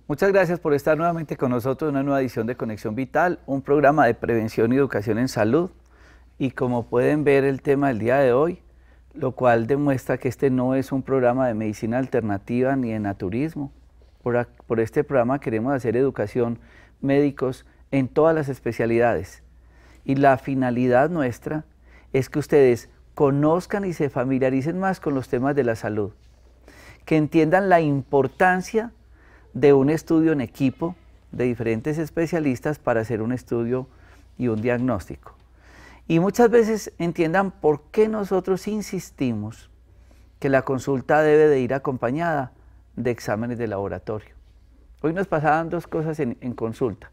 Muchas gracias por estar nuevamente con nosotros en una nueva edición de Conexión Vital, un programa de prevención y educación en salud. Y como pueden ver, el tema del día de hoy, lo cual demuestra que este no es un programa de medicina alternativa ni de naturismo. Por este programa queremos hacer educación médicos en todas las especialidades. Y la finalidad nuestra es que ustedes conozcan y se familiaricen más con los temas de la salud, que entiendan la importancia de un estudio en equipo de diferentes especialistas para hacer un estudio y un diagnóstico. Y muchas veces entiendan por qué nosotros insistimos que la consulta debe de ir acompañada de exámenes de laboratorio. Hoy nos pasaban dos cosas en consulta.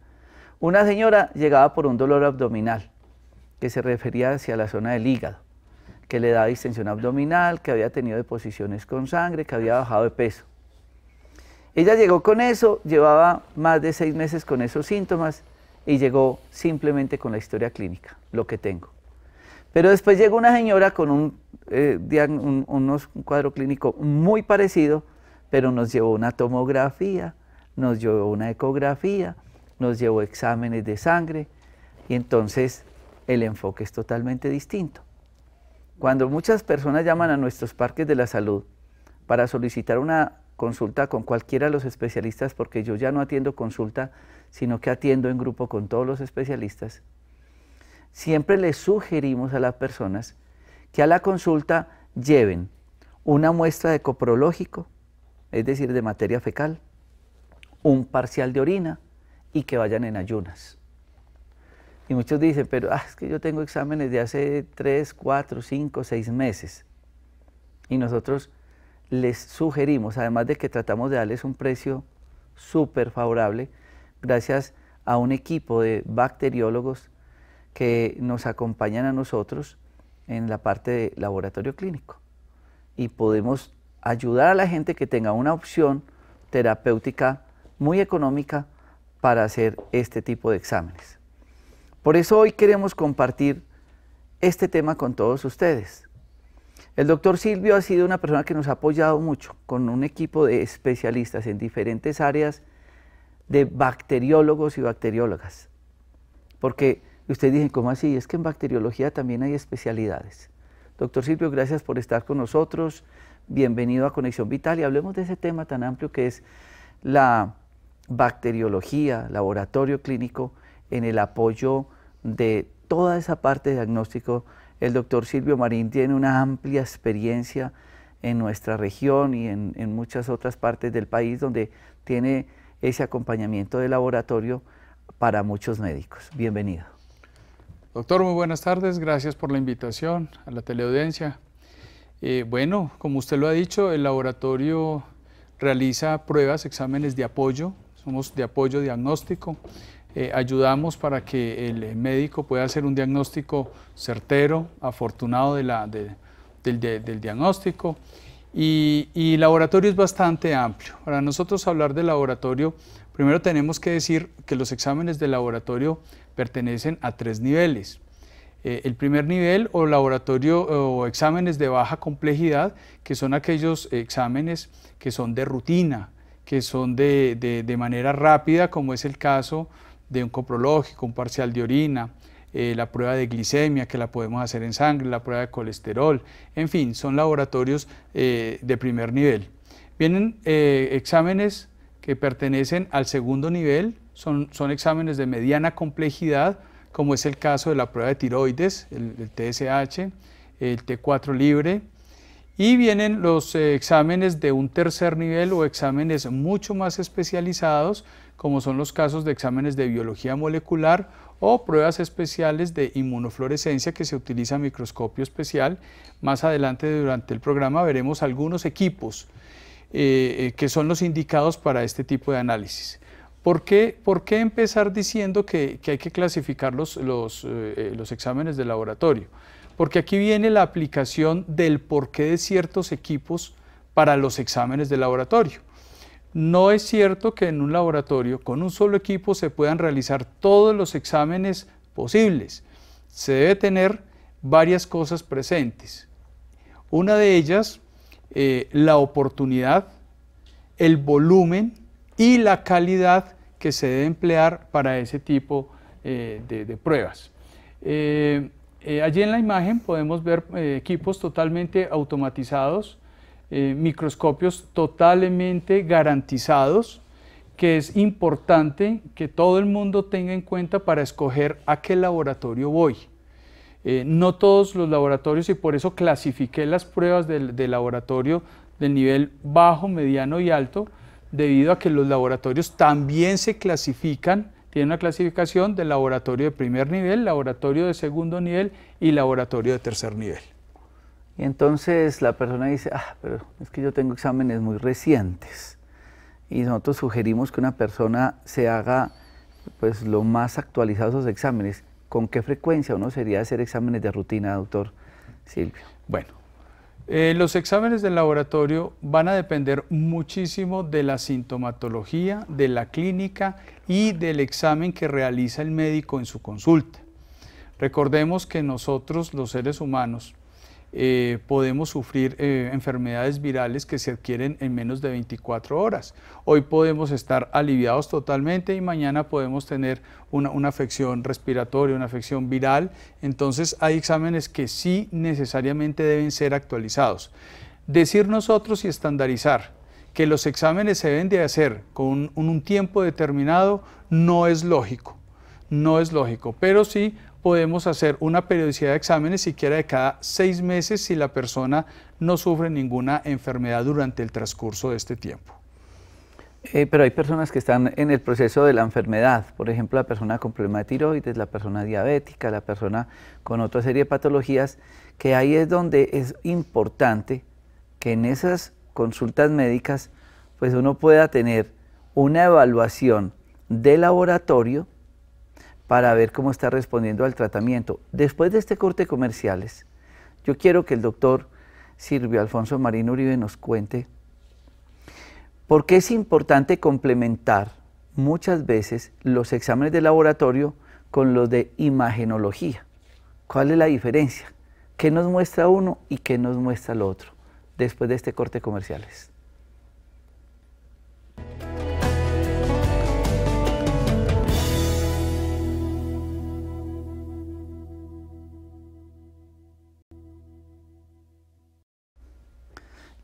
Una señora llegaba por un dolor abdominal que se refería hacia la zona del hígado, que le daba distensión abdominal, que había tenido deposiciones con sangre, que había bajado de peso. Ella llegó con eso, llevaba más de 6 meses con esos síntomas y llegó simplemente con la historia clínica, lo que tengo. Pero después llegó una señora con un cuadro clínico muy parecido, pero nos llevó una tomografía, nos llevó una ecografía, nos llevó exámenes de sangre y entonces el enfoque es totalmente distinto. Cuando muchas personas llaman a nuestros parques de la salud para solicitar una consulta con cualquiera de los especialistas, porque yo ya no atiendo consulta, sino que atiendo en grupo con todos los especialistas, siempre les sugerimos a las personas que a la consulta lleven una muestra de coprológico, es decir, de materia fecal, un parcial de orina y que vayan en ayunas. Y muchos dicen, pero es que yo tengo exámenes de hace 3, 4, 5, 6 meses. Y nosotros les sugerimos, además de que tratamos de darles un precio súper favorable, gracias a un equipo de bacteriólogos que nos acompañan a nosotros en la parte de laboratorio clínico. Y podemos ayudar a la gente que tenga una opción terapéutica muy económica para hacer este tipo de exámenes. Por eso hoy queremos compartir este tema con todos ustedes. El doctor Silvio ha sido una persona que nos ha apoyado mucho con un equipo de especialistas en diferentes áreas de bacteriólogos y bacteriólogas. Porque ustedes dicen, ¿cómo así? Es que en bacteriología también hay especialidades. Doctor Silvio, gracias por estar con nosotros. Bienvenido a Conexión Vital y hablemos de ese tema tan amplio que es la bacteriología, laboratorio clínico, en el apoyo de toda esa parte de diagnóstico. El doctor Silvio Marín tiene una amplia experiencia en nuestra región y en muchas otras partes del país donde tiene ese acompañamiento de laboratorio para muchos médicos. Bienvenido. Doctor, muy buenas tardes, gracias por la invitación a la teleaudiencia. Bueno, como usted lo ha dicho, el laboratorio realiza pruebas, exámenes de apoyo, somos de apoyo diagnóstico. Ayudamos para que el médico pueda hacer un diagnóstico certero, afortunado del diagnóstico. Y laboratorio es bastante amplio. Para nosotros hablar de laboratorio, primero tenemos que decir que los exámenes de laboratorio pertenecen a 3 niveles. El primer nivel o laboratorio o exámenes de baja complejidad, que son aquellos exámenes que son de rutina, que son de manera rápida, como es el caso de un coprológico, un parcial de orina, la prueba de glicemia que la podemos hacer en sangre, la prueba de colesterol, en fin, son laboratorios de primer nivel. Vienen exámenes que pertenecen al segundo nivel, son exámenes de mediana complejidad, como es el caso de la prueba de tiroides, el TSH, el T4 libre, y vienen los exámenes de un tercer nivel o exámenes mucho más especializados, como son los casos de exámenes de biología molecular o pruebas especiales de inmunofluorescencia que se utiliza microscopio especial. Más adelante durante el programa veremos algunos equipos que son los indicados para este tipo de análisis. ¿Por qué empezar diciendo que hay que clasificar los exámenes de laboratorio? Porque aquí viene la aplicación del porqué de ciertos equipos para los exámenes de laboratorio. No es cierto que en un laboratorio con un solo equipo se puedan realizar todos los exámenes posibles. Se debe tener varias cosas presentes. Una de ellas, la oportunidad, el volumen y la calidad que se debe emplear para ese tipo de pruebas. Allí en la imagen podemos ver equipos totalmente automatizados, microscopios totalmente garantizados, que es importante que todo el mundo tenga en cuenta para escoger a qué laboratorio voy. No todos los laboratorios, y por eso clasifiqué las pruebas del laboratorio del nivel bajo, mediano y alto, debido a que los laboratorios también se clasifican, tienen una clasificación de laboratorio de primer nivel, laboratorio de segundo nivel y laboratorio de tercer nivel. Y entonces la persona dice, pero es que yo tengo exámenes muy recientes. Y nosotros sugerimos que una persona se haga pues lo más actualizados esos exámenes. ¿Con qué frecuencia uno sería hacer exámenes de rutina, doctor Silvio? Bueno, los exámenes del laboratorio van a depender muchísimo de la sintomatología, de la clínica y del examen que realiza el médico en su consulta. Recordemos que nosotros, los seres humanos, podemos sufrir enfermedades virales que se adquieren en menos de 24 horas. Hoy podemos estar aliviados totalmente y mañana podemos tener una afección respiratoria, una afección viral. Entonces hay exámenes que sí necesariamente deben ser actualizados. Decir nosotros y estandarizar que los exámenes se deben de hacer con un tiempo determinado no es lógico, pero sí podemos hacer una periodicidad de exámenes siquiera de cada 6 meses si la persona no sufre ninguna enfermedad durante el transcurso de este tiempo. Pero hay personas que están en el proceso de la enfermedad, por ejemplo, la persona con problema de tiroides, la persona diabética, la persona con otra serie de patologías, que ahí es donde es importante que en esas consultas médicas pues uno pueda tener una evaluación de laboratorio para ver cómo está respondiendo al tratamiento. Después de este corte de comerciales, yo quiero que el doctor Silvio Alfonso Marín Uribe nos cuente por qué es importante complementar muchas veces los exámenes de laboratorio con los de imagenología. ¿Cuál es la diferencia? ¿Qué nos muestra uno y qué nos muestra el otro? Después de este corte de comerciales.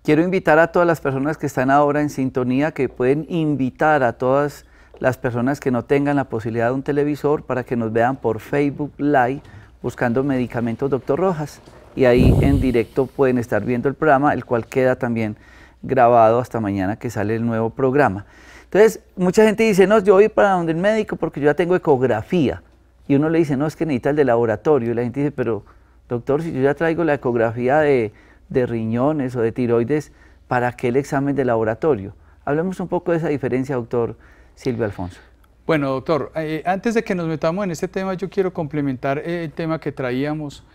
Quiero invitar a todas las personas que están ahora en sintonía, que pueden invitar a todas las personas que no tengan la posibilidad de un televisor para que nos vean por Facebook Live buscando Medicamentos Dr. Rojas. Y ahí en directo pueden estar viendo el programa, el cual queda también grabado hasta mañana que sale el nuevo programa. Entonces, mucha gente dice, no, yo voy para donde el médico porque yo ya tengo ecografía. Y uno le dice, no, es que necesita el de laboratorio. Y la gente dice, pero doctor, si yo ya traigo la ecografía de riñones o de tiroides, ¿para qué el examen de laboratorio? Hablemos un poco de esa diferencia, doctor Silvio Alfonso. Bueno, doctor, antes de que nos metamos en este tema, yo quiero complementar el tema que traíamos,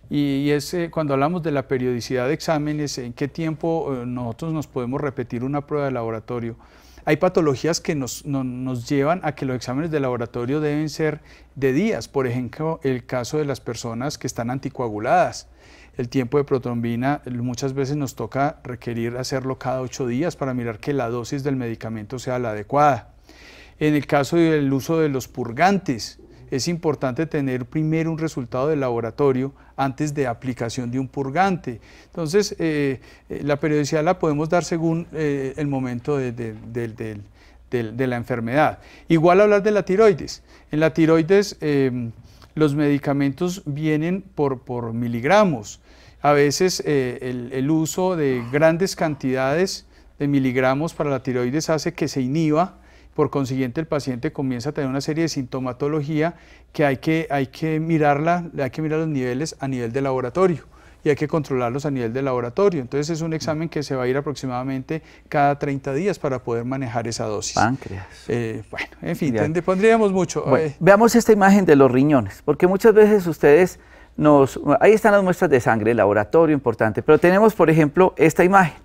y es cuando hablamos de la periodicidad de exámenes, en qué tiempo nosotros nos podemos repetir una prueba de laboratorio. Hay patologías que nos llevan a que los exámenes de laboratorio deben ser de días, por ejemplo, el caso de las personas que están anticoaguladas. El tiempo de protrombina muchas veces nos toca requerir hacerlo cada 8 días para mirar que la dosis del medicamento sea la adecuada. En el caso del uso de los purgantes, es importante tener primero un resultado de laboratorio antes de aplicación de un purgante. Entonces, la periodicidad la podemos dar según el momento de la enfermedad. Igual hablar de la tiroides. En la tiroides, los medicamentos vienen por miligramos. A veces el uso de grandes cantidades de miligramos para la tiroides hace que se inhiba, por consiguiente el paciente comienza a tener una serie de sintomatología que hay que mirar los niveles a nivel de laboratorio y hay que controlarlos a nivel de laboratorio. Entonces es un examen que se va a ir aproximadamente cada 30 días para poder manejar esa dosis. Páncreas. Bueno, en fin, pondríamos mucho. Bueno, veamos esta imagen de los riñones, porque muchas veces ustedes ahí están las muestras de sangre, laboratorio importante, pero tenemos, por ejemplo, esta imagen.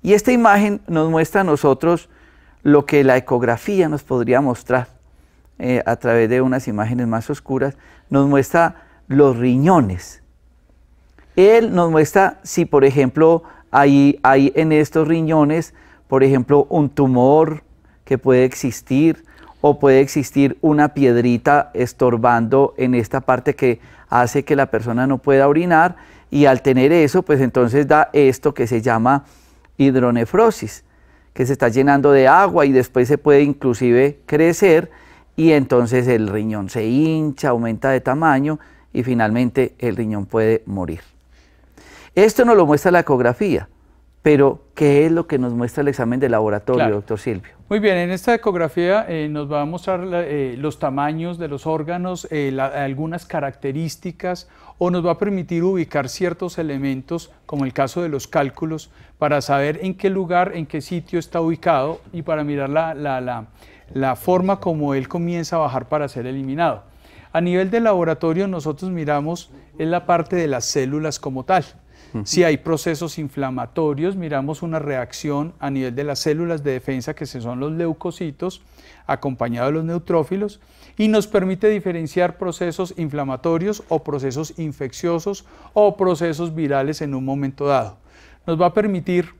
Y esta imagen nos muestra a nosotros lo que la ecografía nos podría mostrar a través de unas imágenes más oscuras, nos muestra los riñones. Él nos muestra si, por ejemplo, hay en estos riñones, por ejemplo, un tumor que puede existir, o puede existir una piedrita estorbando en esta parte que hace que la persona no pueda orinar, y al tener eso, pues entonces da esto que se llama hidronefrosis, que se está llenando de agua y después se puede inclusive crecer, y entonces el riñón se hincha, aumenta de tamaño y finalmente el riñón puede morir. Esto nos lo muestra la ecografía, pero ¿qué es lo que nos muestra el examen de laboratorio, claro, doctor Silvio? Muy bien, en esta ecografía nos va a mostrar los tamaños de los órganos, algunas características, o nos va a permitir ubicar ciertos elementos, como el caso de los cálculos, para saber en qué lugar, en qué sitio está ubicado y para mirar la forma como él comienza a bajar para ser eliminado. A nivel de laboratorio nosotros miramos en la parte de las células como tal. Si hay procesos inflamatorios, miramos una reacción a nivel de las células de defensa, que son los leucocitos, acompañados de los neutrófilos, y nos permite diferenciar procesos inflamatorios o procesos infecciosos o procesos virales en un momento dado. Nos va a permitir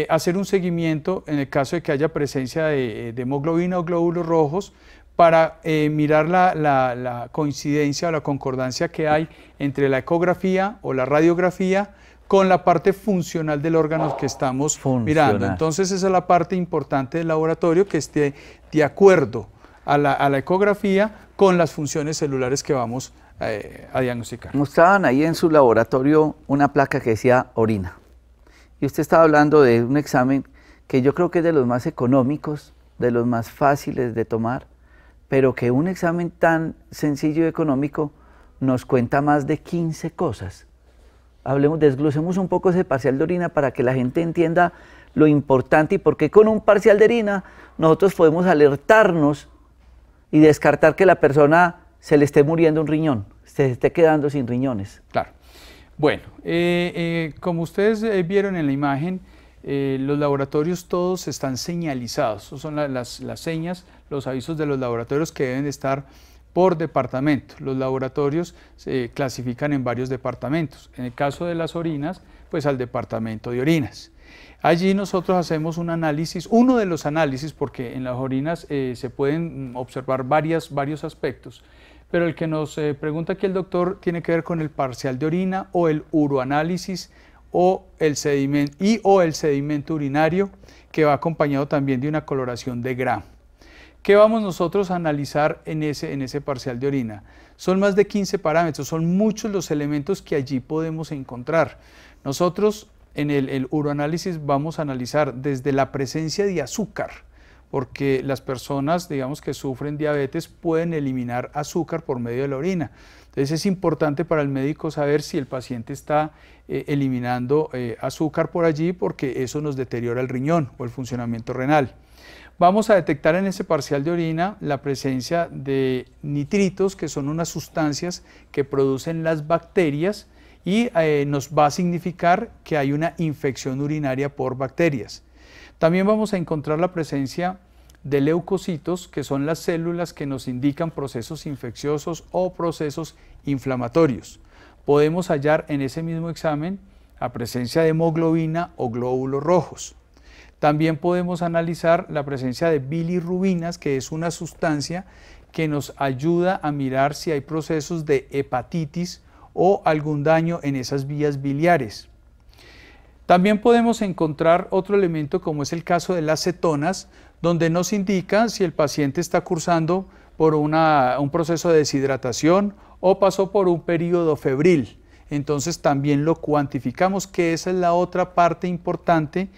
hacer un seguimiento en el caso de que haya presencia de hemoglobina o glóbulos rojos, para mirar la coincidencia o la concordancia que hay entre la ecografía o la radiografía con la parte funcional del órgano que estamos mirando. Entonces esa es la parte importante del laboratorio, que esté de acuerdo a la ecografía con las funciones celulares que vamos a diagnosticar. Mostraban ahí en su laboratorio una placa que decía orina, y usted estaba hablando de un examen que yo creo que es de los más económicos, de los más fáciles de tomar, pero que un examen tan sencillo y económico nos cuenta más de 15 cosas. Desglosemos un poco ese parcial de orina para que la gente entienda lo importante y por qué con un parcial de orina nosotros podemos alertarnos y descartar que la persona se le esté muriendo un riñón, se esté quedando sin riñones. Claro. Bueno, como ustedes vieron en la imagen, los laboratorios todos están señalizados. Esas son las señas, los avisos de los laboratorios que deben estar por departamento. Los laboratorios se clasifican en varios departamentos. En el caso de las orinas, pues al departamento de orinas. Allí nosotros hacemos un análisis, uno de los análisis, porque en las orinas se pueden observar varios aspectos, pero el que nos pregunta aquí el doctor tiene que ver con el parcial de orina o el uroanálisis o el sedimento urinario, que va acompañado también de una coloración de Gram. ¿Qué vamos nosotros a analizar en ese parcial de orina? Son más de 15 parámetros, son muchos los elementos que allí podemos encontrar. Nosotros en el uroanálisis vamos a analizar desde la presencia de azúcar, porque las personas, digamos, que sufren diabetes pueden eliminar azúcar por medio de la orina. Entonces es importante para el médico saber si el paciente está eliminando azúcar por allí, porque eso nos deteriora el riñón o el funcionamiento renal. Vamos a detectar en ese parcial de orina la presencia de nitritos, que son unas sustancias que producen las bacterias, y nos va a significar que hay una infección urinaria por bacterias. También vamos a encontrar la presencia de leucocitos, que son las células que nos indican procesos infecciosos o procesos inflamatorios. Podemos hallar en ese mismo examen la presencia de hemoglobina o glóbulos rojos. También podemos analizar la presencia de bilirrubinas, que es una sustancia que nos ayuda a mirar si hay procesos de hepatitis o algún daño en esas vías biliares. También podemos encontrar otro elemento, como es el caso de las cetonas, donde nos indica si el paciente está cursando por un proceso de deshidratación o pasó por un periodo febril. Entonces también lo cuantificamos, que esa es la otra parte importante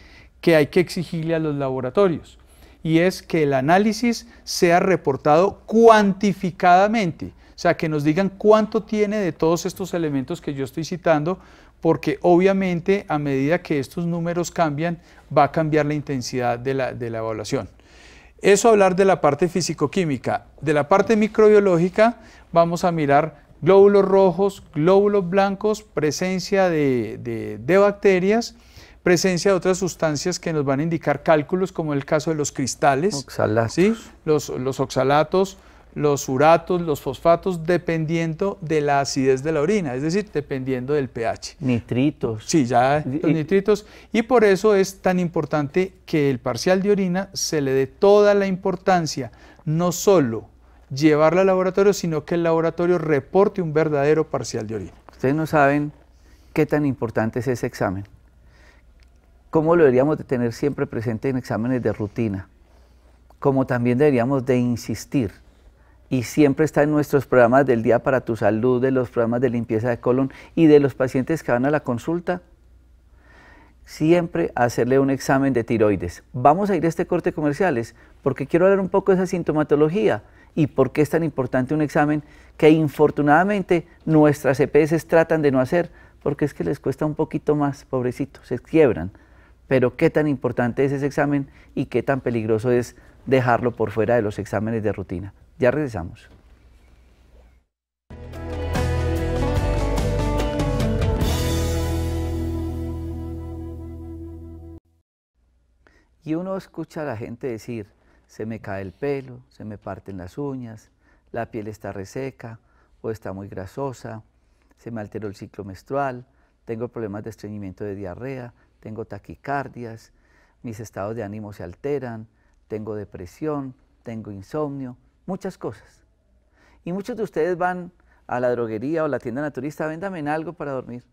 que hay que exigirle a los laboratorios, y es que el análisis sea reportado cuantificadamente, o sea, que nos digan cuánto tiene de todos estos elementos que yo estoy citando, porque obviamente a medida que estos números cambian, va a cambiar la intensidad de la evaluación. Eso hablar de la parte fisicoquímica. De la parte microbiológica vamos a mirar glóbulos rojos, glóbulos blancos, presencia de bacterias, presencia de otras sustancias que nos van a indicar cálculos, como el caso de los cristales, oxalatos, ¿sí? Los oxalatos, los uratos, los fosfatos, dependiendo de la acidez de la orina, es decir, dependiendo del pH. Nitritos. Sí, ya los nitritos. Y por eso es tan importante que el parcial de orina se le dé toda la importancia, no solo llevarla al laboratorio, sino que el laboratorio reporte un verdadero parcial de orina. Ustedes no saben qué tan importante es ese examen. ¿Cómo lo deberíamos de tener siempre presente en exámenes de rutina? Como también deberíamos de insistir, y siempre está en nuestros programas del Día para tu Salud, de los programas de limpieza de colon y de los pacientes que van a la consulta, siempre hacerle un examen de tiroides. Vamos a ir a este corte comerciales porque quiero hablar un poco de esa sintomatología y por qué es tan importante un examen que infortunadamente nuestras EPS tratan de no hacer, porque es que les cuesta un poquito más, pobrecitos, se quiebran. Pero qué tan importante es ese examen y qué tan peligroso es dejarlo por fuera de los exámenes de rutina. Ya regresamos. Y uno escucha a la gente decir, se me cae el pelo, se me parten las uñas, la piel está reseca o está muy grasosa, se me alteró el ciclo menstrual, tengo problemas de estreñimiento, de diarrea, tengo taquicardias, mis estados de ánimo se alteran, tengo depresión, tengo insomnio, muchas cosas. Y muchos de ustedes van a la droguería o la tienda naturista, véndame algo para dormir,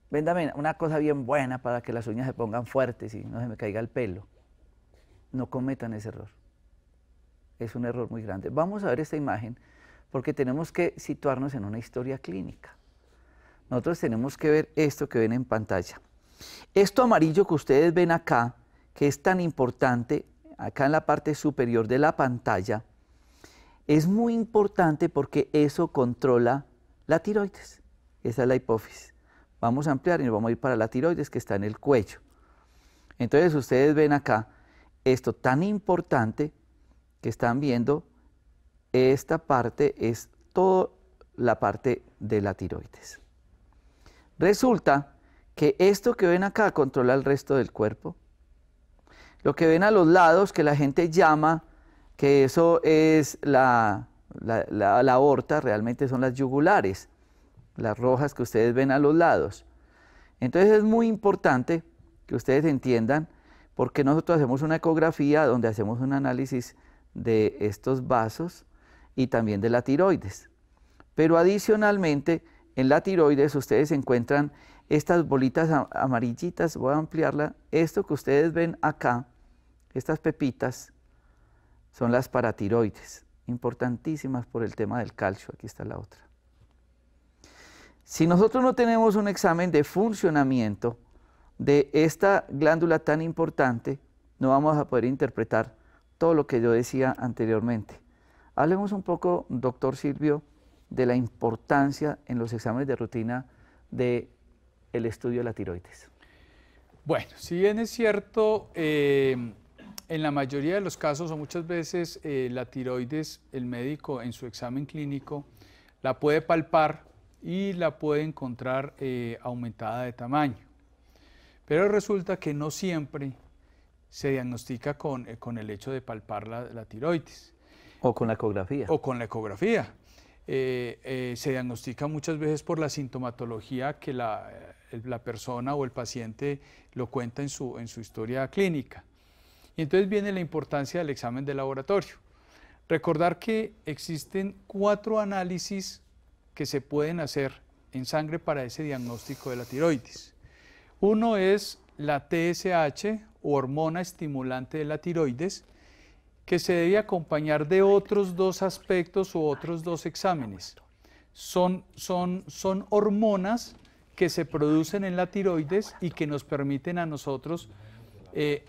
véndame una cosa bien buena para que las uñas se pongan fuertes y no se me caiga el pelo. No cometan ese error, es un error muy grande. Vamos a ver esta imagen porque tenemos que situarnos en una historia clínica. Nosotros tenemos que ver esto que ven en pantalla. Esto amarillo que ustedes ven acá, que es tan importante, acá en la parte superior de la pantalla, es muy importante porque eso controla la tiroides. Esa es la hipófisis. Vamos a ampliar y nos vamos a ir para la tiroides que está en el cuello. Entonces ustedes ven acá esto tan importante que están viendo, esta parte es toda la parte de la tiroides. Resulta que esto que ven acá controla el resto del cuerpo. Lo que ven a los lados, que la gente llama, que eso es la aorta, realmente son las yugulares, las rojas que ustedes ven a los lados. Entonces es muy importante que ustedes entiendan, porque nosotros hacemos una ecografía donde hacemos un análisis de estos vasos y también de la tiroides. Pero adicionalmente, en la tiroides ustedes encuentran estas bolitas amarillitas, voy a ampliarla, esto que ustedes ven acá, estas pepitas, son las paratiroides, importantísimas por el tema del calcio, aquí está la otra. Si nosotros no tenemos un examen de funcionamiento de esta glándula tan importante, no vamos a poder interpretar todo lo que yo decía anteriormente. Hablemos un poco, doctor Silvio, de la importancia en los exámenes de rutina del estudio de la tiroides. Bueno, si bien es cierto, en la mayoría de los casos o muchas veces la tiroides, el médico en su examen clínico la puede palpar y la puede encontrar aumentada de tamaño. Pero resulta que no siempre se diagnostica con el hecho de palpar la tiroides. O con la ecografía. O con la ecografía. Se diagnostica muchas veces por la sintomatología que la persona o el paciente lo cuenta en su historia clínica. Y entonces viene la importancia del examen de laboratorio. Recordar que existen 4 análisis que se pueden hacer en sangre para ese diagnóstico de la tiroides. Uno es la TSH o hormona estimulante de la tiroides, que se debe acompañar de otros 2 aspectos u otros 2 exámenes. Son hormonas que se producen en la tiroides y que nos permiten a nosotros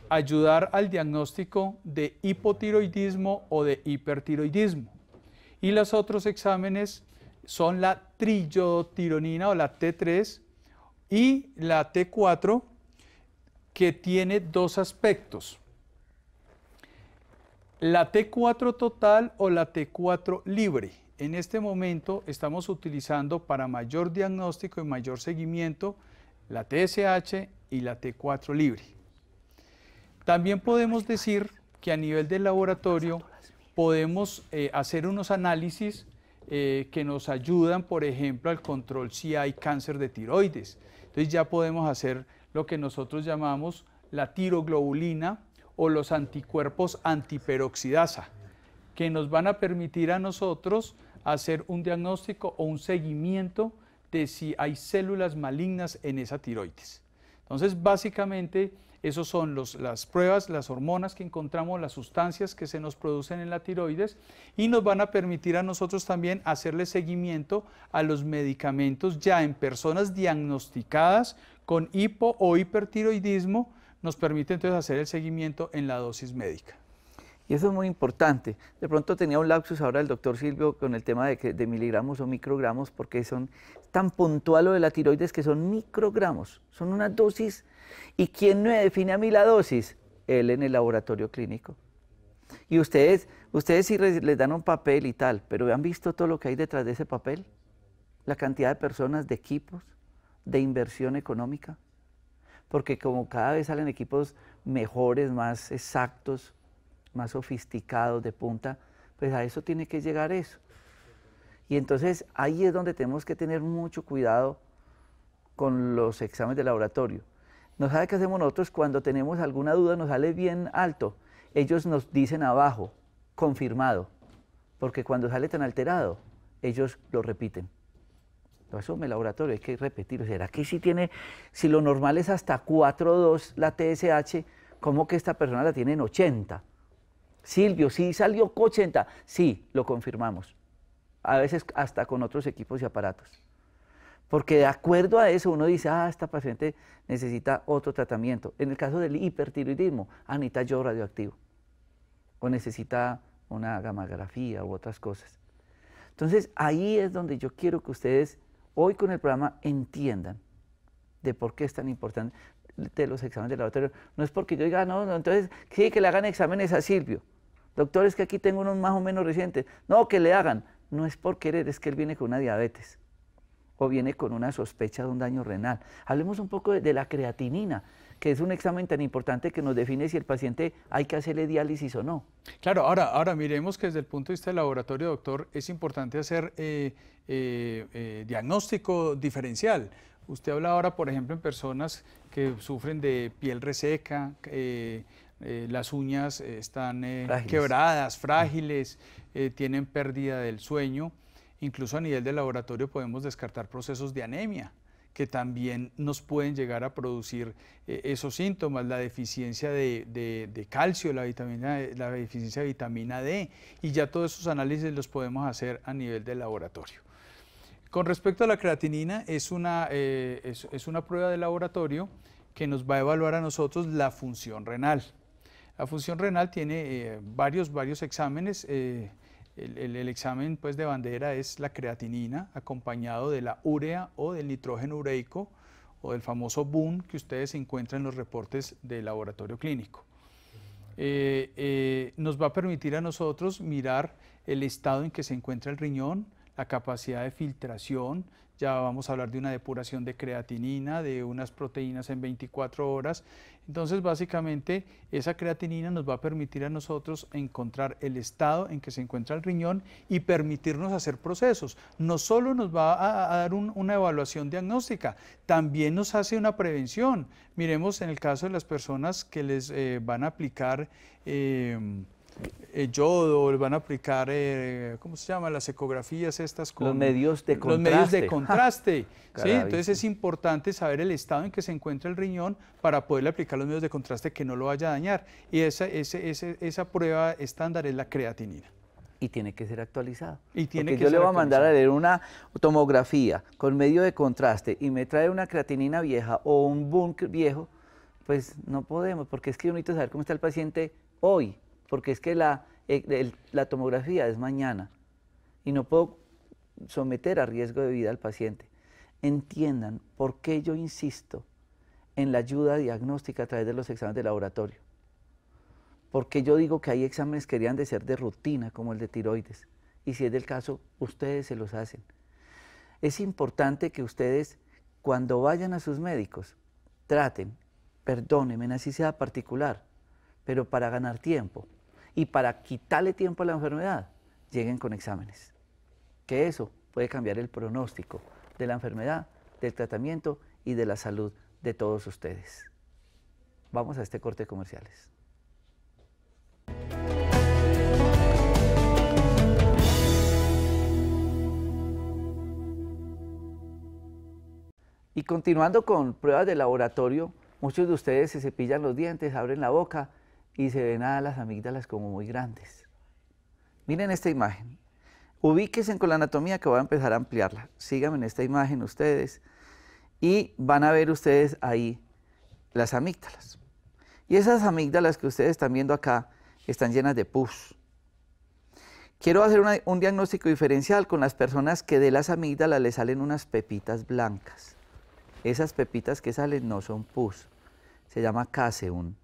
ayudar al diagnóstico de hipotiroidismo o de hipertiroidismo. Y los otros exámenes son la triiodotironina o la T3 y la T4, que tiene 2 aspectos. La T4 total o la T4 libre. En este momento estamos utilizando para mayor diagnóstico y mayor seguimiento la TSH y la T4 libre. También podemos decir que a nivel del laboratorio podemos hacer unos análisis que nos ayudan, por ejemplo, al control si hay cáncer de tiroides. Entonces ya podemos hacer lo que nosotros llamamos la tiroglobulina o los anticuerpos antiperoxidasa, que nos van a permitir a nosotros hacer un diagnóstico o un seguimiento de si hay células malignas en esa tiroides. Entonces, básicamente, esos son las pruebas, las hormonas que encontramos, las sustancias que se nos producen en la tiroides, y nos van a permitir a nosotros también hacerle seguimiento a los medicamentos ya en personas diagnosticadas con hipo o hipertiroidismo. Nos permite entonces hacer el seguimiento en la dosis médica. Y eso es muy importante. De pronto tenía un lapsus ahora el doctor Silvio con el tema de miligramos o microgramos, porque son tan puntual lo de la tiroides que son microgramos, son una dosis. ¿Y quién me define a mí la dosis? Él en el laboratorio clínico. Y ustedes sí les dan un papel y tal, pero ¿han visto todo lo que hay detrás de ese papel? La cantidad de personas, de equipos, de inversión económica. Porque como cada vez salen equipos mejores, más exactos, más sofisticados, de punta, pues a eso tiene que llegar eso. Y entonces ahí es donde tenemos que tener mucho cuidado con los exámenes de laboratorio. ¿No sabe qué hacemos nosotros cuando tenemos alguna duda, nos sale bien alto? Ellos nos dicen abajo, confirmado, porque cuando sale tan alterado, ellos lo repiten. Lo asume el laboratorio, hay que repetirlo. ¿Será que sí tiene, si lo normal es hasta 4,2 la TSH, cómo que esta persona la tiene en 80? Silvio, sí salió con 80, sí, lo confirmamos, a veces hasta con otros equipos y aparatos, porque de acuerdo a eso uno dice, esta paciente necesita otro tratamiento. En el caso del hipertiroidismo, necesita yodo radioactivo, o necesita una gammagrafía u otras cosas. Entonces ahí es donde yo quiero que ustedes hoy con el programa entiendan de por qué es tan importante de los exámenes de laboratorio. No es porque yo diga, no, entonces sí, que le hagan exámenes a Silvio. Doctor, es que aquí tengo unos más o menos recientes. No, que le hagan. No es por querer, es que él viene con una diabetes o viene con una sospecha de un daño renal. Hablemos un poco de la creatinina, que es un examen tan importante que nos define si el paciente hay que hacerle diálisis o no. Claro, ahora miremos que desde el punto de vista del laboratorio, doctor, es importante hacer diagnóstico diferencial. Usted habla ahora, por ejemplo, en personas que sufren de piel reseca, las uñas están quebradas, frágiles, tienen pérdida del sueño. Incluso a nivel de laboratorio podemos descartar procesos de anemia, que también nos pueden llegar a producir esos síntomas, la deficiencia de calcio, la deficiencia de vitamina D, y ya todos esos análisis los podemos hacer a nivel de laboratorio. Con respecto a la creatinina, es una prueba de laboratorio que nos va a evaluar a nosotros la función renal. La función renal tiene varios exámenes. El examen pues, de bandera es la creatinina, acompañado de la urea o del nitrógeno ureico o del famoso BUN que ustedes encuentran en los reportes del laboratorio clínico. Nos va a permitir a nosotros mirar el estado en que se encuentra el riñón, la capacidad de filtración. Ya vamos a hablar de una depuración de creatinina, de unas proteínas en 24 horas. Entonces, básicamente, esa creatinina nos va a permitir a nosotros encontrar el estado en que se encuentra el riñón y permitirnos hacer procesos. No solo nos va a dar una evaluación diagnóstica, también nos hace una prevención. Miremos en el caso de las personas que les van a aplicar yodo, van a aplicar, ¿cómo se llama? Las ecografías estas con los medios de contraste. Los medios de contraste. ¿Sí? Entonces es importante saber el estado en que se encuentra el riñón para poderle aplicar los medios de contraste que no lo vaya a dañar. Y esa prueba estándar es la creatinina. Y tiene que ser actualizado. Y tiene porque yo le voy a mandar a leer una tomografía con medio de contraste y me trae una creatinina vieja o un BUN viejo, pues no podemos, porque es que yo necesito saber cómo está el paciente hoy. Porque es que la tomografía es mañana y no puedo someter a riesgo de vida al paciente. Entiendan por qué yo insisto en la ayuda diagnóstica a través de los exámenes de laboratorio. Porque yo digo que hay exámenes que deberían de ser de rutina, como el de tiroides, y si es del caso, ustedes se los hacen. Es importante que ustedes, cuando vayan a sus médicos, traten, perdónenme, así sea particular, pero para ganar tiempo, y para quitarle tiempo a la enfermedad, lleguen con exámenes. Que eso puede cambiar el pronóstico de la enfermedad, del tratamiento y de la salud de todos ustedes. Vamos a este corte de comerciales. Y continuando con pruebas de laboratorio, muchos de ustedes se cepillan los dientes, abren la boca y se ven a las amígdalas como muy grandes. Miren esta imagen. Ubíquense con la anatomía que voy a empezar a ampliarla. Síganme en esta imagen ustedes y van a ver ustedes ahí las amígdalas. Y esas amígdalas que ustedes están viendo acá están llenas de pus. Quiero hacer un diagnóstico diferencial con las personas que de las amígdalas les salen unas pepitas blancas. Esas pepitas que salen no son pus, se llama caseum.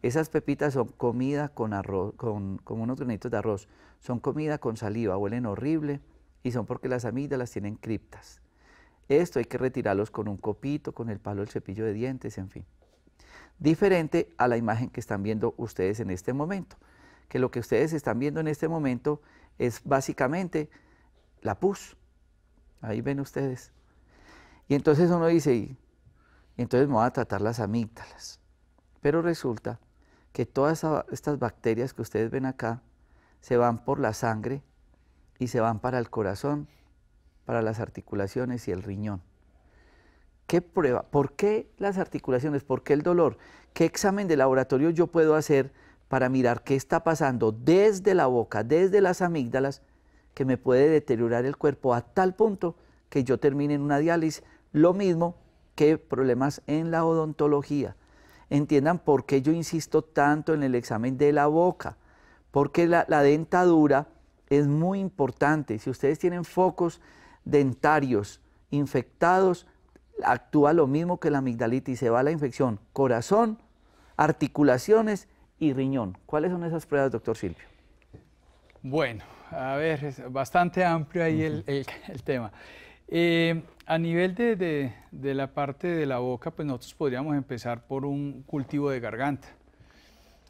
Esas pepitas son comida con arroz, con unos granitos de arroz. Son comida con saliva, huelen horrible y son porque las amígdalas tienen criptas. Esto hay que retirarlos con un copito, con el palo del cepillo de dientes, en fin. Diferente a la imagen que están viendo ustedes en este momento, que lo que ustedes están viendo en este momento es básicamente la pus. Ahí ven ustedes. Y entonces uno dice, y entonces me voy a tratar las amígdalas. Pero resulta que todas estas bacterias que ustedes ven acá se van por la sangre y se van para el corazón, para las articulaciones y el riñón. ¿Qué prueba? ¿Por qué las articulaciones? ¿Por qué el dolor? ¿Qué examen de laboratorio yo puedo hacer para mirar qué está pasando desde la boca, desde las amígdalas, que me puede deteriorar el cuerpo a tal punto que yo termine en una diálisis? Lo mismo que problemas en la odontología. Entiendan por qué yo insisto tanto en el examen de la boca, porque la dentadura es muy importante. Si ustedes tienen focos dentarios infectados, actúa lo mismo que la amigdalitis, se va la infección, corazón, articulaciones y riñón. ¿Cuáles son esas pruebas, doctor Silvio? Bueno, a ver, es bastante amplio ahí el tema. A nivel de la parte de la boca, pues nosotros podríamos empezar por un cultivo de garganta.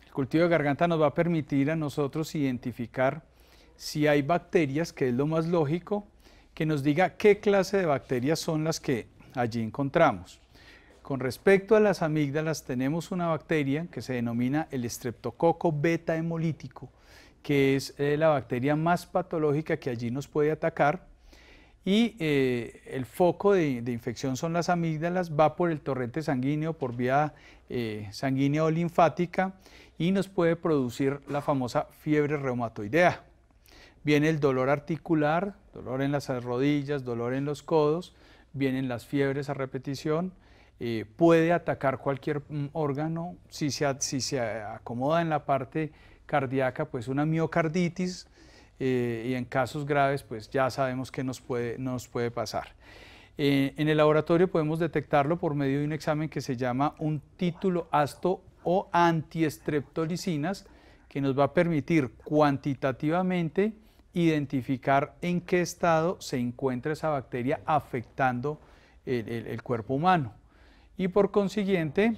El cultivo de garganta nos va a permitir a nosotros identificar si hay bacterias, que es lo más lógico, que nos diga qué clase de bacterias son las que allí encontramos. Con respecto a las amígdalas, tenemos una bacteria que se denomina el estreptococo beta hemolítico, que es la bacteria más patológica que allí nos puede atacar. Y el foco de infección son las amígdalas, va por el torrente sanguíneo, por vía sanguínea o linfática, y nos puede producir la famosa fiebre reumatoidea. Viene el dolor articular, dolor en las rodillas, dolor en los codos, vienen las fiebres a repetición, puede atacar cualquier órgano. Si se acomoda en la parte cardíaca, pues una miocarditis, y en casos graves pues ya sabemos que nos puede pasar. En el laboratorio podemos detectarlo por medio de un examen que se llama un título ácido o antiestreptolicinas, que nos va a permitir cuantitativamente identificar en qué estado se encuentra esa bacteria afectando el cuerpo humano y por consiguiente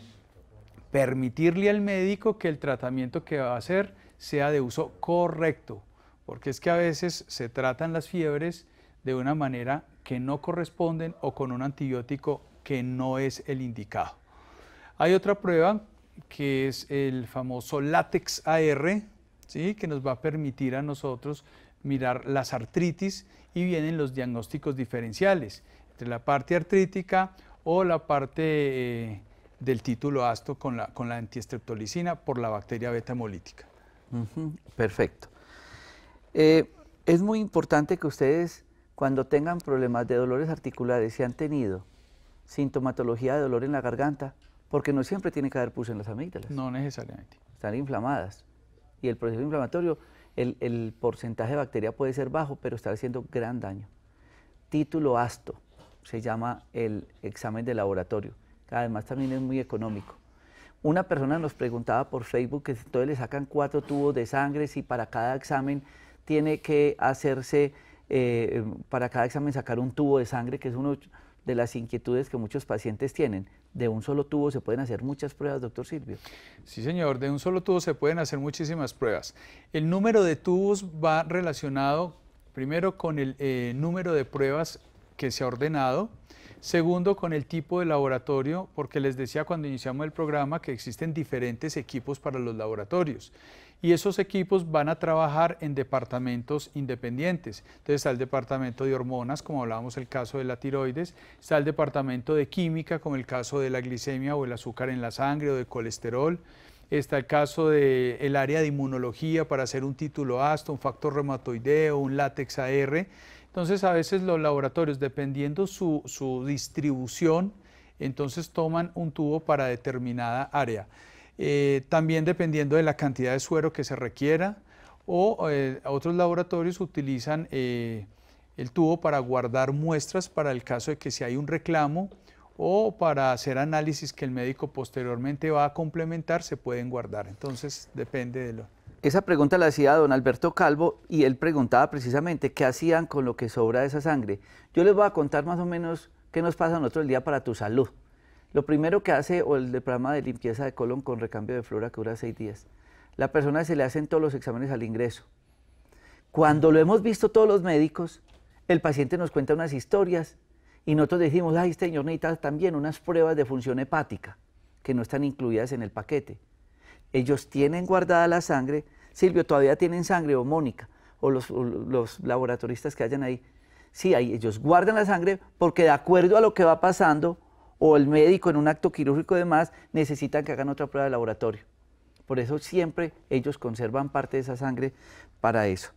permitirle al médico que el tratamiento que va a hacer sea de uso correcto, porque es que a veces se tratan las fiebres de una manera que no corresponden o con un antibiótico que no es el indicado. Hay otra prueba que es el famoso látex AR, ¿sí?, que nos va a permitir a nosotros mirar las artritis y vienen los diagnósticos diferenciales entre la parte artrítica o la parte del título ácido con la antiestreptolicina por la bacteria beta hemolítica. Perfecto. Es muy importante que ustedes, cuando tengan problemas de dolores articulares, si han tenido sintomatología de dolor en la garganta, porque no siempre tiene que haber pus en las amígdalas. No necesariamente. Están inflamadas. Y el proceso inflamatorio, el porcentaje de bacteria puede ser bajo, pero está haciendo gran daño. Título ácido se llama el examen de laboratorio. Además también es muy económico. Una persona nos preguntaba por Facebook que entonces le sacan 4 tubos de sangre, si para cada examen tiene que hacerse, para cada examen sacar un tubo de sangre, que es una de las inquietudes que muchos pacientes tienen. ¿De un solo tubo se pueden hacer muchas pruebas, doctor Silvio? Sí, señor, de un solo tubo se pueden hacer muchísimas pruebas. El número de tubos va relacionado primero con el número de pruebas que se ha ordenado, segundo con el tipo de laboratorio, porque les decía cuando iniciamos el programa que existen diferentes equipos para los laboratorios y esos equipos van a trabajar en departamentos independientes. Entonces está el departamento de hormonas, como hablábamos el caso de la tiroides, está el departamento de química, como el caso de la glicemia o el azúcar en la sangre o de colesterol, está el caso del área de inmunología para hacer un título AST, un factor reumatoideo, un látex AR. Entonces a veces los laboratorios, dependiendo su distribución, entonces toman un tubo para determinada área. También dependiendo de la cantidad de suero que se requiera, o otros laboratorios utilizan el tubo para guardar muestras para el caso de que si hay un reclamo o para hacer análisis que el médico posteriormente va a complementar, se pueden guardar. Entonces depende de lo... Esa pregunta la hacía don Alberto Calvo y él preguntaba precisamente qué hacían con lo que sobra de esa sangre. Yo les voy a contar más o menos qué nos pasa a nosotros el día para tu salud. Lo primero que hace, o el programa de limpieza de colon con recambio de flora que dura 6 días, la persona se le hacen todos los exámenes al ingreso. Cuando lo hemos visto todos los médicos, el paciente nos cuenta unas historias y nosotros decimos, ay, este señor necesita también unas pruebas de función hepática que no están incluidas en el paquete. Ellos tienen guardada la sangre. Silvio, ¿todavía tienen sangre? O Mónica, o los laboratoristas que hayan ahí. Sí, ellos guardan la sangre porque de acuerdo a lo que va pasando, o el médico en un acto quirúrgico y demás, necesitan que hagan otra prueba de laboratorio. Por eso siempre ellos conservan parte de esa sangre para eso.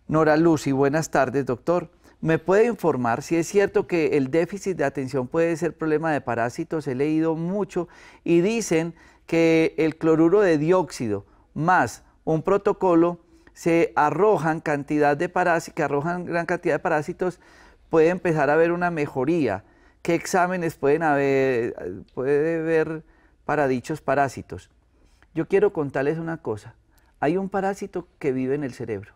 Nora Lucy, buenas tardes, doctor. ¿Me puede informar si es cierto que el déficit de atención puede ser problema de parásitos? He leído mucho y dicen que el cloruro de dióxido más un protocolo se arrojan cantidad de parásitos, que arrojan gran cantidad de parásitos, puede empezar a haber una mejoría. ¿Qué exámenes puede haber para dichos parásitos? Yo quiero contarles una cosa. Hay un parásito que vive en el cerebro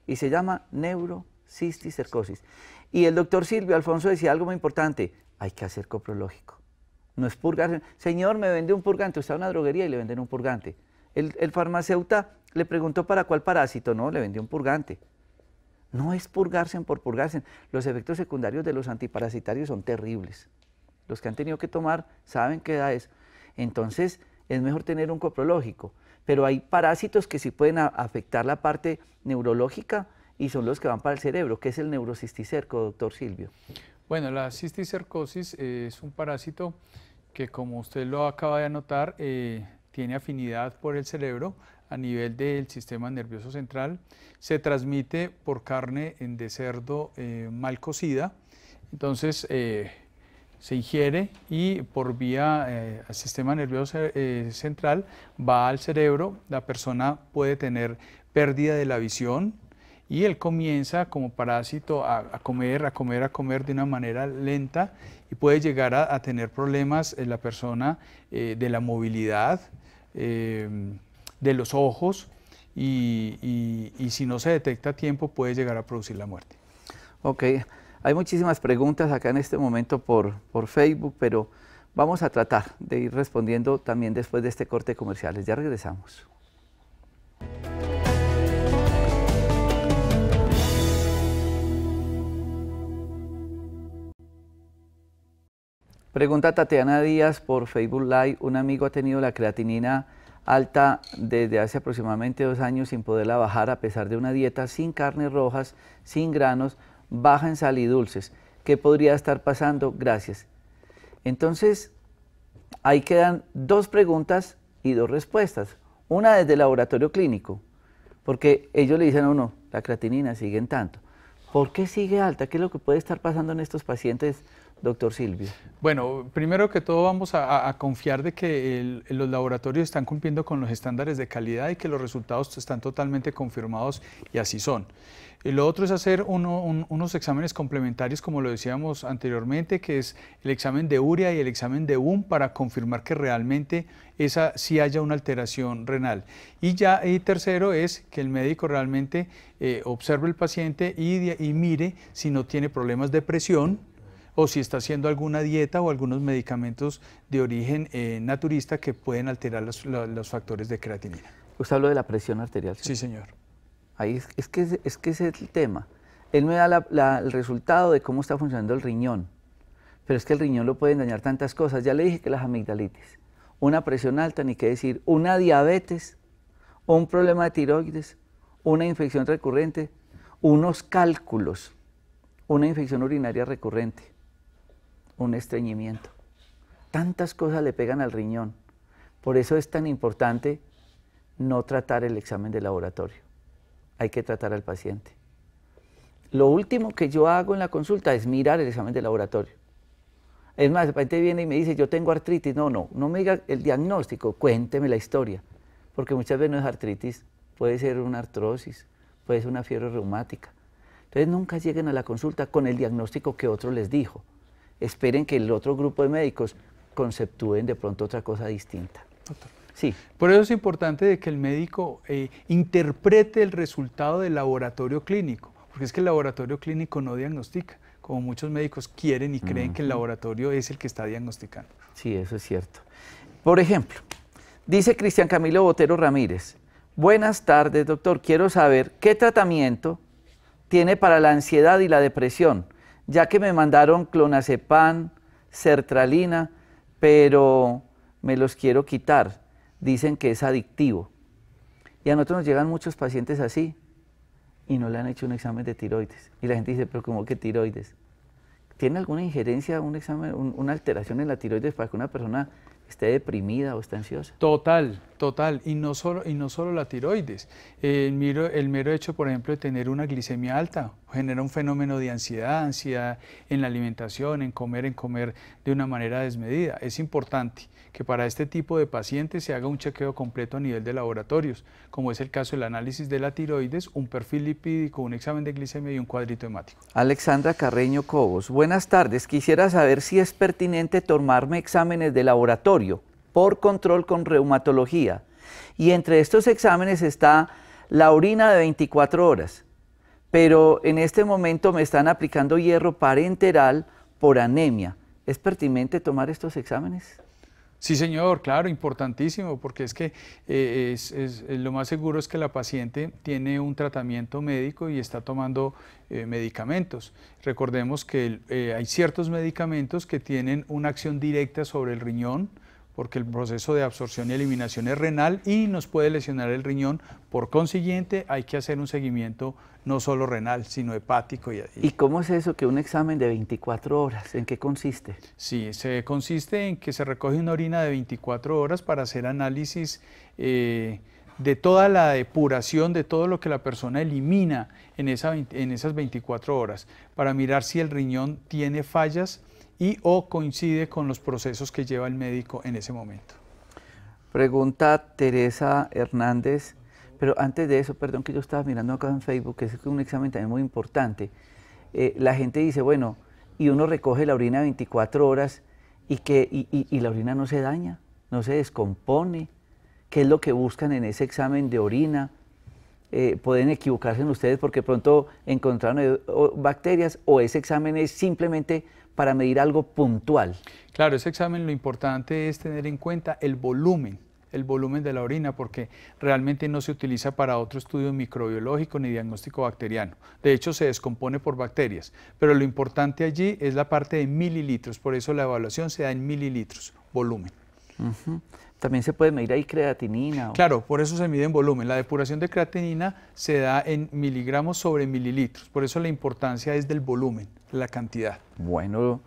y se llama neurocisticercosis. Y el doctor Silvio Alfonso decía algo muy importante, hay que hacer coprológico. No es purgarse. Señor, me vende un purgante. Usted va a una droguería y le venden un purgante. El farmacéutico le preguntó para cuál parásito, no, le vendió un purgante. No es purgarse por purgarse. Los efectos secundarios de los antiparasitarios son terribles. Los que han tenido que tomar saben qué da eso. Entonces, es mejor tener un coprológico. Pero hay parásitos que sí pueden afectar la parte neurológica y son los que van para el cerebro, que es el neurocisticerco, doctor Silvio. Bueno, la cisticercosis es un parásito que, como usted lo acaba de anotar, tiene afinidad por el cerebro a nivel del sistema nervioso central. Se transmite por carne de cerdo mal cocida, entonces se ingiere y por vía al sistema nervioso central va al cerebro. La persona puede tener pérdida de la visión y él comienza como parásito a comer de una manera lenta y puede llegar a tener problemas en la persona de la movilidad, de los ojos y si no se detecta a tiempo puede llegar a producir la muerte. Ok, hay muchísimas preguntas acá en este momento por Facebook, pero vamos a tratar de ir respondiendo también después de este corte comercial. Ya regresamos. Pregunta Tatiana Díaz por Facebook Live. Un amigo ha tenido la creatinina alta desde hace aproximadamente 2 años sin poderla bajar a pesar de una dieta sin carnes rojas, sin granos, baja en sal y dulces. ¿Qué podría estar pasando? Gracias. Entonces, ahí quedan 2 preguntas y 2 respuestas. Una desde el laboratorio clínico, porque ellos le dicen a uno, la creatinina sigue en tanto. ¿Por qué sigue alta? ¿Qué es lo que puede estar pasando en estos pacientes, doctor Silvio? Bueno, primero que todo vamos a confiar de que los laboratorios están cumpliendo con los estándares de calidad y que los resultados están totalmente confirmados y así son. Lo otro es hacer unos exámenes complementarios, como lo decíamos anteriormente, que es el examen de urea y el examen de UM para confirmar que realmente sí haya una alteración renal. Y tercero es que el médico realmente observe el paciente y mire si no tiene problemas de presión, o si está haciendo alguna dieta o algunos medicamentos de origen naturista que pueden alterar los factores de creatinina. Usted habló de la presión arterial. Sí, señor. Ahí es que ese es el tema. Él me da el resultado de cómo está funcionando el riñón, pero es que el riñón lo pueden dañar tantas cosas. Ya le dije que las amigdalitis, una presión alta, ni qué decir, una diabetes, un problema de tiroides, una infección recurrente, unos cálculos, una infección urinaria recurrente, un estreñimiento. Tantas cosas le pegan al riñón. Por eso es tan importante no tratar el examen de laboratorio. Hay que tratar al paciente. Lo último que yo hago en la consulta es mirar el examen de laboratorio. Es más, el paciente viene y me dice, yo tengo artritis. No me diga el diagnóstico, cuénteme la historia. Porque muchas veces no es artritis, puede ser una artrosis, puede ser una fiebre reumática. Entonces nunca lleguen a la consulta con el diagnóstico que otro les dijo. Esperen que el otro grupo de médicos conceptúen de pronto otra cosa distinta. Doctor. Sí. Por eso es importante de que el médico interprete el resultado del laboratorio clínico, porque es que el laboratorio clínico no diagnostica, como muchos médicos quieren y creen que el laboratorio es el que está diagnosticando. Sí, eso es cierto. Por ejemplo, dice Cristian Camilo Botero Ramírez, buenas tardes, doctor, quiero saber qué tratamiento tiene para la ansiedad y la depresión, ya que me mandaron clonazepam, sertralina, pero me los quiero quitar. Dicen que es adictivo. Y a nosotros nos llegan muchos pacientes así y no le han hecho un examen de tiroides. Y la gente dice, pero ¿cómo que tiroides? ¿Tiene alguna injerencia, un examen, una alteración en la tiroides para que una persona esté deprimida o esté ansiosa? Total. Y no solo la tiroides. El mero hecho, por ejemplo, de tener una glicemia alta genera un fenómeno de ansiedad en la alimentación, en comer de una manera desmedida. Es importante que para este tipo de pacientes se haga un chequeo completo a nivel de laboratorios, como es el caso del análisis de la tiroides, un perfil lipídico, un examen de glicemia y un cuadrito hemático. Alexandra Carreño Cobos, buenas tardes. Quisiera saber si es pertinente tomarme exámenes de laboratorio por control con reumatología. Y entre estos exámenes está la orina de 24 horas. Pero en este momento me están aplicando hierro parenteral por anemia. ¿Es pertinente tomar estos exámenes? Sí, señor, claro, importantísimo, porque es que lo más seguro es que la paciente tiene un tratamiento médico y está tomando medicamentos. Recordemos que hay ciertos medicamentos que tienen una acción directa sobre el riñón, porque el proceso de absorción y eliminación es renal y nos puede lesionar el riñón. Por consiguiente, hay que hacer un seguimiento no solo renal, sino hepático. ¿Y cómo es eso que un examen de 24 horas? ¿En qué consiste? Sí, consiste en que se recoge una orina de 24 horas para hacer análisis de toda la depuración, de todo lo que la persona elimina en esas 24 horas, para mirar si el riñón tiene fallas o coincide con los procesos que lleva el médico en ese momento. Pregunta Teresa Hernández, pero antes de eso, perdón que yo estaba mirando acá en Facebook, que es un examen también muy importante. La gente dice, bueno, y uno recoge la orina 24 horas y la orina no se daña, no se descompone. ¿Qué es lo que buscan en ese examen de orina? Pueden equivocarse en ustedes porque pronto encontraron bacterias o ese examen es simplemente para medir algo puntual. Claro, ese examen lo importante es tener en cuenta el volumen de la orina, porque realmente no se utiliza para otro estudio microbiológico ni diagnóstico bacteriano. De hecho, se descompone por bacterias, pero lo importante allí es la parte de mililitros, por eso la evaluación se da en mililitros, volumen. También se puede medir ahí creatinina. Claro, por eso se mide en volumen. La depuración de creatinina se da en miligramos sobre mililitros, por eso la importancia es del volumen, la cantidad. Bueno,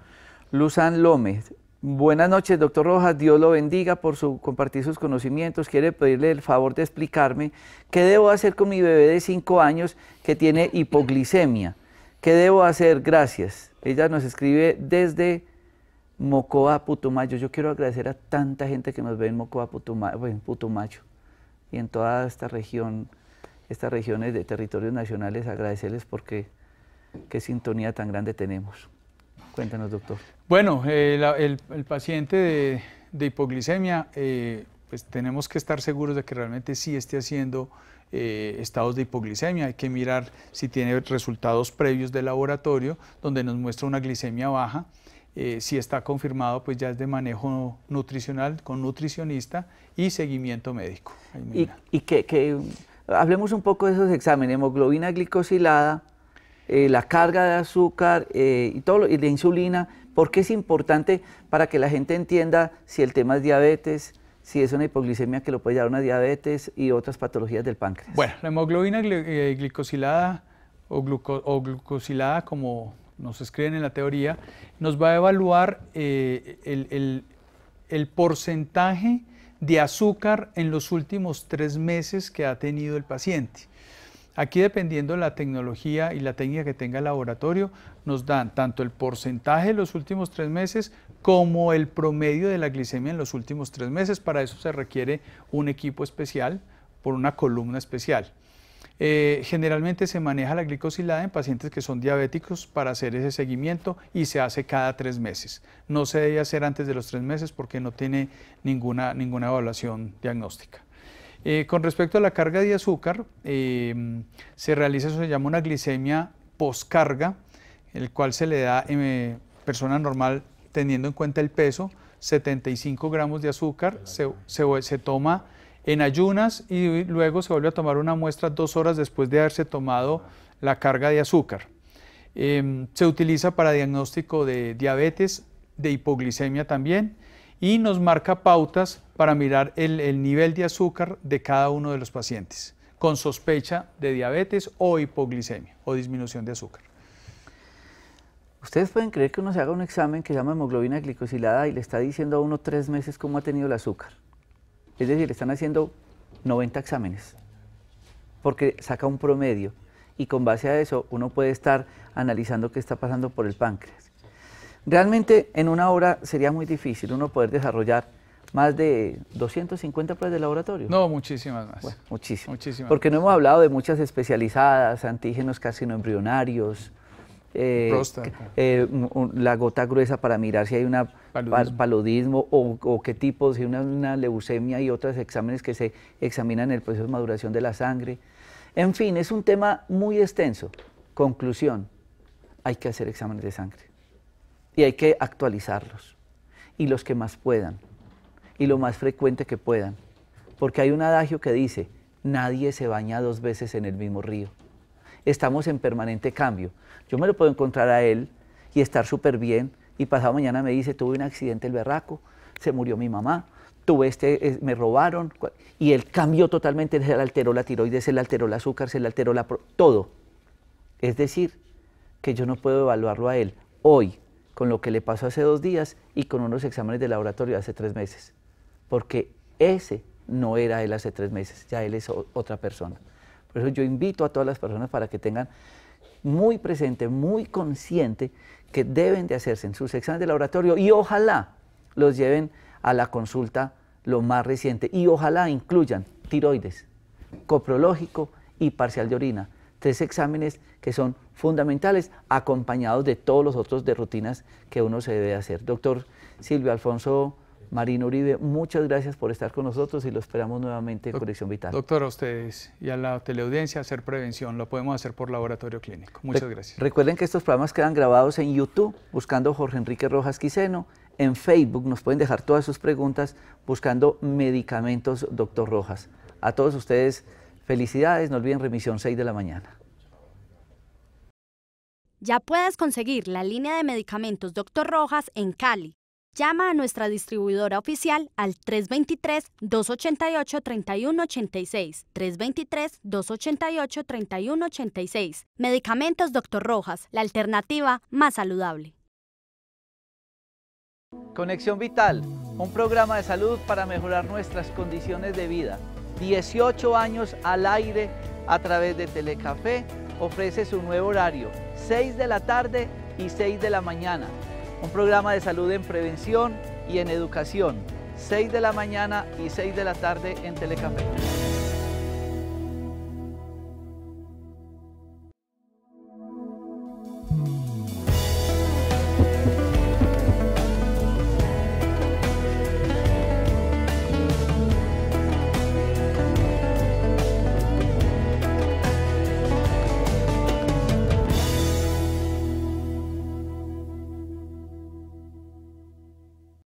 Luzán Lómez, buenas noches, doctor Rojas, Dios lo bendiga por compartir sus conocimientos. Quiere pedirle el favor de explicarme qué debo hacer con mi bebé de 5 años que tiene hipoglicemia. ¿Qué debo hacer? Gracias. Ella nos escribe desde Mocoa, Putumayo. Yo quiero agradecer a tanta gente que nos ve en Mocoa, Putumayo y en toda esta región, estas regiones de territorios nacionales, agradecerles porque qué sintonía tan grande tenemos. Cuéntanos, doctor. Bueno, el paciente de hipoglicemia pues tenemos que estar seguros de que realmente sí esté haciendo estados de hipoglicemia. Hay que mirar si tiene resultados previos de laboratorio donde nos muestra una glicemia baja. Si está confirmado, pues ya es de manejo nutricional con nutricionista y seguimiento médico. Y que hablemos un poco de esos exámenes, hemoglobina glicosilada, la carga de azúcar y todo y de insulina. ¿Por qué es importante para que la gente entienda si el tema es diabetes, si es una hipoglicemia que lo puede llevar a una diabetes y otras patologías del páncreas? Bueno, la hemoglobina glicosilada o glucosilada, como nos escriben en la teoría, nos va a evaluar el porcentaje de azúcar en los últimos 3 meses que ha tenido el paciente. Aquí, dependiendo de la tecnología y la técnica que tenga el laboratorio, nos dan tanto el porcentaje de los últimos 3 meses como el promedio de la glicemia en los últimos 3 meses. Para eso se requiere un equipo especial por una columna especial. Generalmente se maneja la glicosilada en pacientes que son diabéticos para hacer ese seguimiento y se hace cada 3 meses. No se debe hacer antes de los 3 meses porque no tiene ninguna evaluación diagnóstica. Con respecto a la carga de azúcar, se realiza eso, se llama una glicemia postcarga, el cual se le da en persona normal teniendo en cuenta el peso, 75 gramos de azúcar, se toma en ayunas y luego se vuelve a tomar una muestra 2 horas después de haberse tomado la carga de azúcar. Se utiliza para diagnóstico de diabetes, de hipoglicemia también, y nos marca pautas para mirar el nivel de azúcar de cada uno de los pacientes con sospecha de diabetes o hipoglicemia o disminución de azúcar. ¿Ustedes pueden creer que uno se haga un examen que se llama hemoglobina glicosilada y le está diciendo a uno 3 meses cómo ha tenido el azúcar? Es decir, le están haciendo 90 exámenes, porque saca un promedio y con base a eso uno puede estar analizando qué está pasando por el páncreas. Realmente en una hora sería muy difícil uno poder desarrollar más de 250 pruebas de laboratorio. No, muchísimas más. Bueno, muchísimas. Muchísimas porque más. no hemos hablado de muchas especializadas, antígenos carcinoembrionarios, la gota gruesa para mirar si hay una paludismo o qué tipo, si hay una leucemia y otros exámenes que se examinan en el proceso de maduración de la sangre. En fin, es un tema muy extenso. Conclusión, hay que hacer exámenes de sangre y hay que actualizarlos y los que más puedan y lo más frecuente que puedan, porque hay un adagio que dice, nadie se baña 2 veces en el mismo río. Estamos en permanente cambio. Yo me lo puedo encontrar a él y estar súper bien y pasado mañana me dice, tuve un accidente el berraco, se murió mi mamá, me robaron, y él cambió totalmente, se le alteró la tiroides, se le alteró el azúcar, se le alteró todo. Es decir, que yo no puedo evaluarlo a él hoy con lo que le pasó hace 2 días y con unos exámenes de laboratorio hace 3 meses, porque ese no era él hace 3 meses, ya él es otra persona. Por eso yo invito a todas las personas para que tengan muy presente, muy consciente que deben de hacerse en sus exámenes de laboratorio y ojalá los lleven a la consulta lo más reciente y ojalá incluyan tiroides, coprológico y parcial de orina. 3 exámenes que son fundamentales acompañados de todos los otros de rutinas que uno se debe hacer. Doctor Silvio Alfonso Marino Uribe, muchas gracias por estar con nosotros y lo esperamos nuevamente en Conexión Vital. Doctor, a ustedes y a la teleaudiencia, hacer prevención, lo podemos hacer por laboratorio clínico. Muchas gracias. Recuerden que estos programas quedan grabados en YouTube, buscando Jorge Enrique Rojas Quiseno. En Facebook nos pueden dejar todas sus preguntas buscando Medicamentos Dr. Rojas. A todos ustedes, felicidades, no olviden remisión 6 de la mañana. Ya puedes conseguir la línea de medicamentos Dr. Rojas en Cali. Llama a nuestra distribuidora oficial al 323-288-3186. 323-288-3186. Medicamentos Dr. Rojas, la alternativa más saludable. Conexión Vital, un programa de salud para mejorar nuestras condiciones de vida. 18 años al aire a través de Telecafé, ofrece su nuevo horario, 6 de la tarde y 6 de la mañana. Un programa de salud en prevención y en educación, 6 de la mañana y 6 de la tarde en Telecafé.